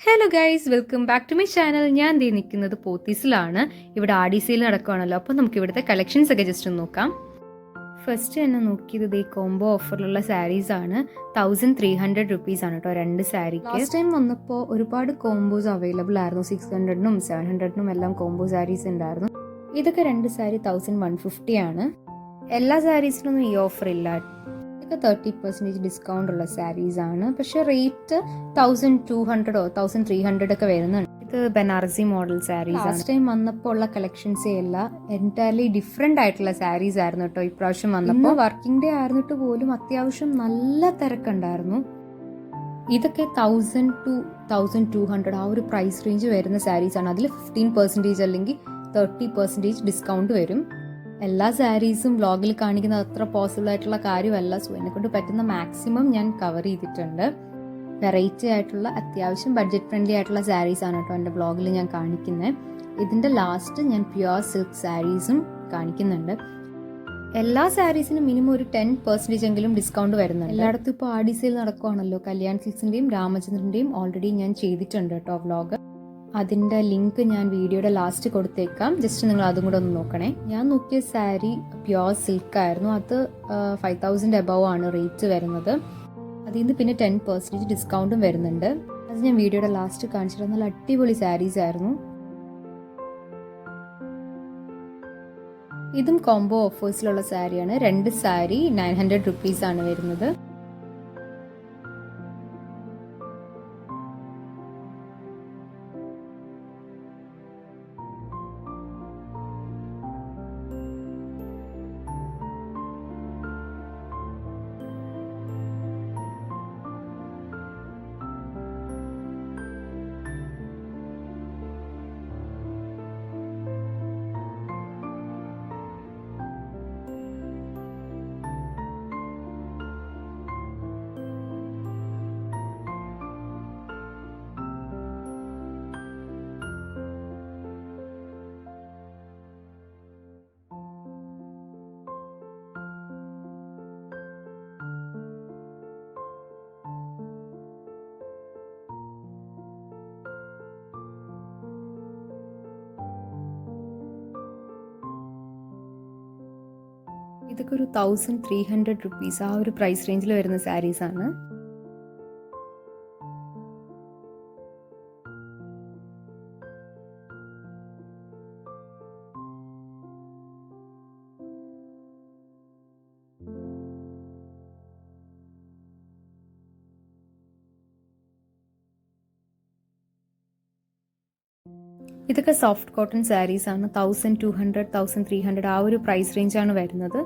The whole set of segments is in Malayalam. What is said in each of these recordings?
Hello guys, welcome back to my channel. ഞാൻ ദേ നിൽക്കുന്നത് പോത്തീസിലാണ്. ഇവിടെ ആടി സെയിൽ നടക്കുകയാണല്ലോ, അപ്പോൾ നമുക്ക് ഇവിടുത്തെ കളക്ഷൻസ് ഒക്കെ ജസ്റ്റ് ഒന്ന് നോക്കാം. ഫസ്റ്റ് തന്നെ നോക്കിയത് ദേ കോംബോ ഓഫറിലുള്ള സാരീസ് ആണ്. 1300 റുപ്പീസ് ആണ് കേട്ടോ രണ്ട് സാരിക്ക്. ലാസ്റ്റ് ടൈം വന്നപ്പോൾ ഒരുപാട് കോംബോസ് അവൈലബിൾ ആയിരുന്നു. 600-നും 700-നും എല്ലാം കോംബോ സാരീസ് ഉണ്ടായിരുന്നു. ഇതൊക്കെ രണ്ട് സാരി 1150 ആണ്. എല്ലാ സാരീസിനൊന്നും ഈ ഓഫർ ഇല്ല. 30% ഡിസ്കൗണ്ട് ഉള്ള സാരീസ് ആണ്. പക്ഷെ റേറ്റ് 1200 1300 ഒക്കെ വരുന്നുണ്ട്. ഇത് Banarasi model saris. Last time വന്നപ്പോൾ ഉള്ള കളക്ഷൻസേ അല്ല, എൻറ്റയർലി ഡിഫറെന്റ് ആയിട്ടുള്ള സാരീസ് ആയിരുന്നു കേട്ടോ ഇപ്രാവശ്യം വന്നപ്പോൾ. വർക്കിംഗ് ഡേ ആയിരുന്നിട്ട് പോലും അത്യാവശ്യം നല്ല തിരക്കുണ്ടായിരുന്നു. ഇതൊക്കെ 1000 to 1200 ആ ഒരു പ്രൈസ് റേഞ്ച് വരുന്ന സാരീസ് ആണ്. അതിൽ 15% അല്ലെങ്കിൽ 30% ഡിസ്കൗണ്ട് വരും. എല്ലാ സാരീസും വ്ളോഗിൽ കാണിക്കുന്നത് അത്ര പോസിബിൾ ആയിട്ടുള്ള കാര്യമല്ല. സോ എന്നെ കൊണ്ട് പറ്റുന്ന മാക്സിമം ഞാൻ കവർ ചെയ്തിട്ടുണ്ട്. വെറൈറ്റി ആയിട്ടുള്ള അത്യാവശ്യം ബഡ്ജറ്റ് ഫ്രണ്ട്ലി ആയിട്ടുള്ള സാരീസ് ആണ് കേട്ടോ എൻ്റെ വ്ളോഗിൽ ഞാൻ കാണിക്കുന്നത്. ഇതിൻ്റെ ലാസ്റ്റ് ഞാൻ പ്യുവർ സിൽക്ക് സാരീസും കാണിക്കുന്നുണ്ട്. എല്ലാ സാരീസിനും മിനിമം ഒരു 10% എങ്കിലും ഡിസ്കൗണ്ട് വരുന്നുണ്ട്. എല്ലായിടത്തും ഇപ്പോൾ ആടി സെയിൽ നടക്കുവാണല്ലോ. കല്യാൺ സിൽക്സിൻ്റെയും രാമചന്ദ്രൻ്റെയും ഓൾറെഡി ഞാൻ ചെയ്തിട്ടുണ്ട് കേട്ടോ വ്ളോഗ്. അതിൻ്റെ ലിങ്ക് ഞാൻ വീഡിയോയുടെ ലാസ്റ്റ് കൊടുത്തേക്കാം. ജസ്റ്റ് നിങ്ങൾ അതും കൂടെ ഒന്ന് നോക്കണേ. ഞാൻ നോക്കിയ സാരി പ്യുവർ സിൽക്ക് ആയിരുന്നു. അത് 5000 എബവ് ആണ് റേറ്റ് വരുന്നത്. അതിൽ നിന്ന് പിന്നെ 10% ഡിസ്കൗണ്ടും വരുന്നുണ്ട്. അത് ഞാൻ വീഡിയോയുടെ ലാസ്റ്റ് കാണിച്ചിട്ട് നല്ല അടിപൊളി സാരീസ് ആയിരുന്നു. ഇതും കോംബോ ഓഫേഴ്സിലുള്ള സാരിയാണ്. രണ്ട് സാരി 900 റുപ്പീസ് ആണ് വരുന്നത്. ഇതൊക്കെ ഒരു 1300 റുപ്പീസ് ആ ഒരു പ്രൈസ് റേഞ്ചിൽ വരുന്ന സാരീസ് ആണ്. ഇതൊക്കെ സോഫ്റ്റ് കോട്ടൺ സാരീസ് ആണ്. 1200 1300 ആ ഒരു പ്രൈസ് റേഞ്ചാണ് വരുന്നത്.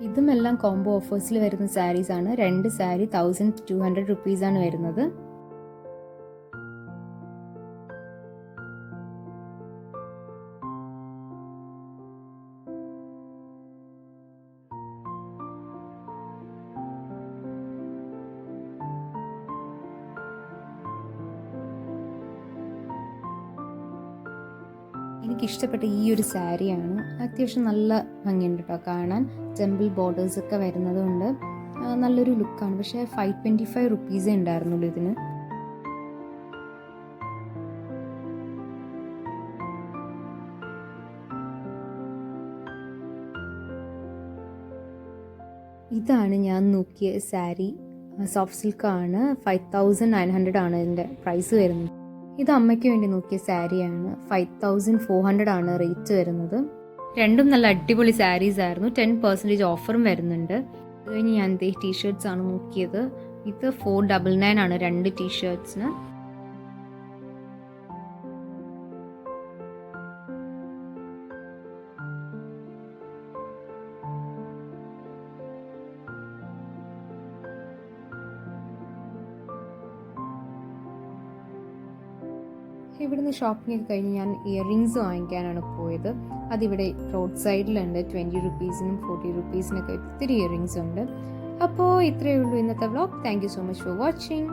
ഇതും എല്ലാം കോംബോ ഓഫേഴ്സിൽ വരുന്ന സാരീസ് ആണ്. രണ്ട് സാരി 1200 റുപ്പീസ് ആണ് വരുന്നത്. എനിക്കിഷ്ടപ്പെട്ട ഈ ഒരു സാരിയാണ്. അത്യാവശ്യം നല്ല ഭംഗിയുണ്ട് കേട്ടോ കാണാൻ. ടെമ്പിൾ ബോർഡേഴ്സ് ഒക്കെ വരുന്നത് കൊണ്ട് നല്ലൊരു ലുക്കാണ്. പക്ഷേ 525 റുപ്പീസേ ഉണ്ടായിരുന്നുള്ളൂ ഇതിന്. ഇതാണ് ഞാൻ നോക്കിയ സാരി. സോഫ്റ്റ് സിൽക്ക് ആണ്. 5900 ആണ് ഇതിൻ്റെ പ്രൈസ് വരുന്നത്. ഇത് അമ്മയ്ക്ക് വേണ്ടി നോക്കിയ സാരിയാണ്. 5400 ആണ് റേറ്റ് വരുന്നത്. രണ്ടും നല്ല അടിപൊളി സാരീസ് ആയിരുന്നു. 10% ഓഫറും വരുന്നുണ്ട്. അത് കഴിഞ്ഞ് ഞാൻ ടീഷർട്ട്സ് ആണ് നോക്കിയത്. ഇത് 499 ആണ് രണ്ട് ടീഷർട്ട്സിന്. ഇവിടുന്ന് ഷോപ്പിംഗ് ഒക്കെ കഴിഞ്ഞ് ഞാൻ ഇയറിങ്സ് വാങ്ങിക്കാനാണ് പോയത്. അതിവിടെ റോഡ് സൈഡിലുണ്ട്. 20 റുപ്പീസിനും 40 റുപ്പീസിനൊക്കെ ഒത്തിരി ഇയറിങ്സ് ഉണ്ട്. അപ്പോൾ ഇത്രയേ ഉള്ളൂ ഇന്നത്തെ vlog. Thank you so much for watching.